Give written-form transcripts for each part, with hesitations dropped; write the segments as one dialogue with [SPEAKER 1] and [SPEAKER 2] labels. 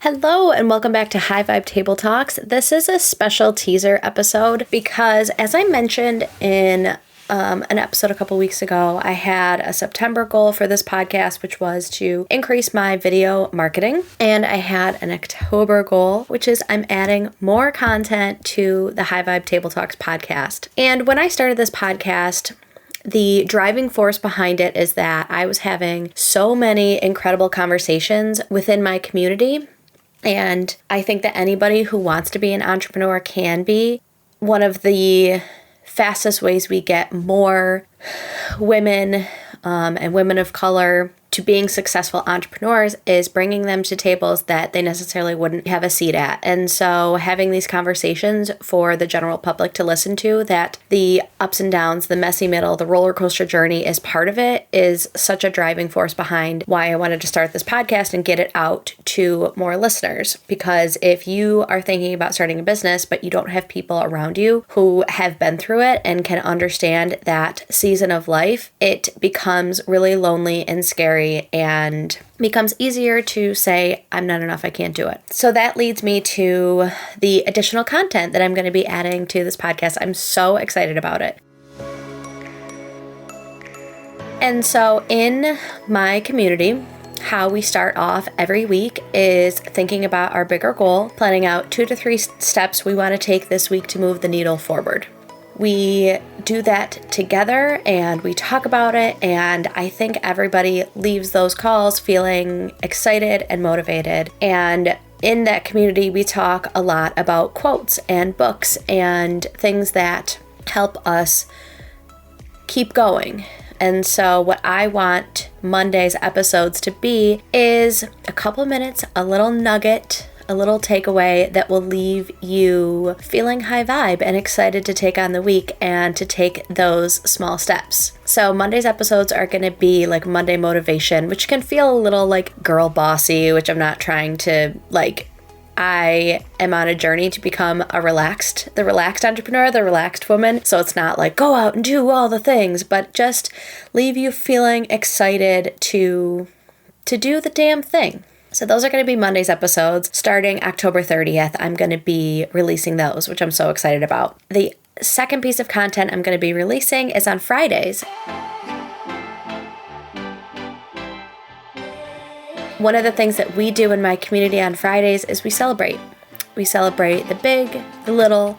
[SPEAKER 1] Hello and welcome back to High Vibe Table Talks. This is a special teaser episode because, as I mentioned in an episode a couple weeks ago, I had a September goal for this podcast, which was to increase my video marketing. And I had an October goal, which is I'm adding more content to the High Vibe Table Talks podcast. And when I started this podcast, the driving force behind it is that I was having so many incredible conversations within my community. And I think that anybody who wants to be an entrepreneur can be. One of the fastest ways we get more women and women of color to being successful entrepreneurs is bringing them to tables that they necessarily wouldn't have a seat at. And so having these conversations for the general public to listen to, that the ups and downs, the messy middle, the roller coaster journey is part of it, is such a driving force behind why I wanted to start this podcast and get it out to more listeners. Because if you are thinking about starting a business, but you don't have people around you who have been through it and can understand that season of life, it becomes really lonely and scary and becomes easier to say, I'm not enough, I can't do it. So that leads me to the additional content that I'm going to be adding to this podcast. I'm so excited about it. And so in my community, how we start off every week is thinking about our bigger goal, planning out 2 to 3 steps we want to take this week to move the needle forward. We do that together and we talk about it, and I think everybody leaves those calls feeling excited and motivated. And in that community, we talk a lot about quotes and books and things that help us keep going. And so what I want Monday's episodes to be is a couple minutes, a little nugget, a little takeaway that will leave you feeling high vibe and excited to take on the week and to take those small steps. So Monday's episodes are going to be like Monday motivation, which can feel a little like girl bossy, which I'm not trying to like. I am on a journey to become the relaxed entrepreneur, the relaxed woman. So it's not like go out and do all the things, but just leave you feeling excited to do the damn thing. So those are going to be Monday's episodes. Starting October 30th, I'm going to be releasing those, which I'm so excited about. The second piece of content I'm going to be releasing is on Fridays. One of the things that we do in my community on Fridays is we celebrate. We celebrate the big, the little,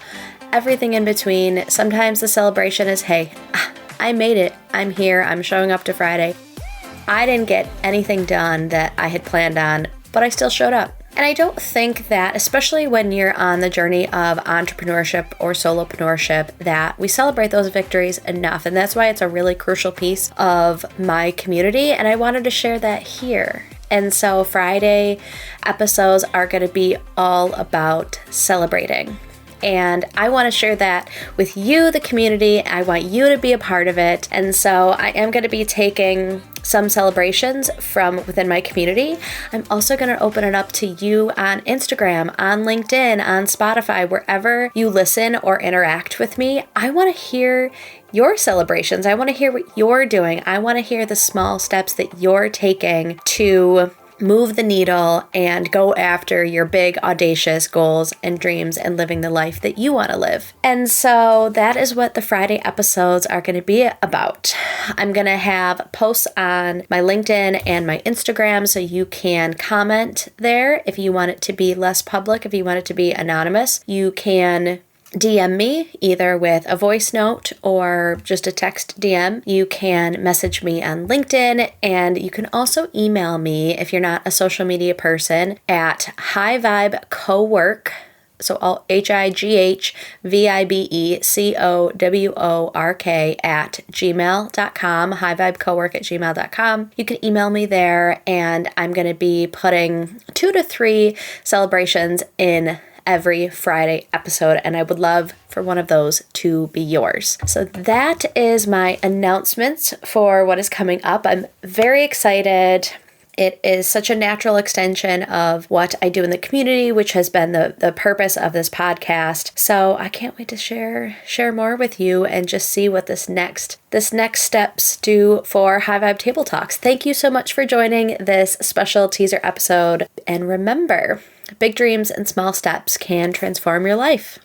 [SPEAKER 1] everything in between. Sometimes the celebration is, hey, I made it. I'm here. I'm showing up to Friday. I didn't get anything done that I had planned on, but I still showed up. And I don't think that, especially when you're on the journey of entrepreneurship or solopreneurship, that we celebrate those victories enough. And that's why it's a really crucial piece of my community. And I wanted to share that here. And so Friday episodes are going to be all about celebrating. And I want to share that with you, the community. I want you to be a part of it. And so I am going to be taking some celebrations from within my community. I'm also going to open it up to you on Instagram, on LinkedIn, on Spotify, wherever you listen or interact with me. I want to hear your celebrations. I want to hear what you're doing. I want to hear the small steps that you're taking to move the needle and go after your big, audacious goals and dreams and living the life that you want to live. And so that is what the Friday episodes are going to be about. I'm going to have posts on my LinkedIn and my Instagram, so you can comment there if you want it to be less public, if you want it to be anonymous. You can DM me either with a voice note or just a text DM. You can message me on LinkedIn, and you can also email me if you're not a social media person at highvibecowork. So all HIGHVIBECOWORK at gmail.com, highvibecowork@gmail.com. You can email me there, and I'm going to be putting 2 to 3 celebrations in every Friday episode, and I would love for one of those to be yours. So that is my announcements for what is coming up. I'm very excited. It is such a natural extension of what I do in the community, which has been the purpose of this podcast. So I can't wait to share more with you and just see what this next steps do for High Vibe Table Talks. Thank you so much for joining this special teaser episode. And remember, Big dreams and small steps can transform your life.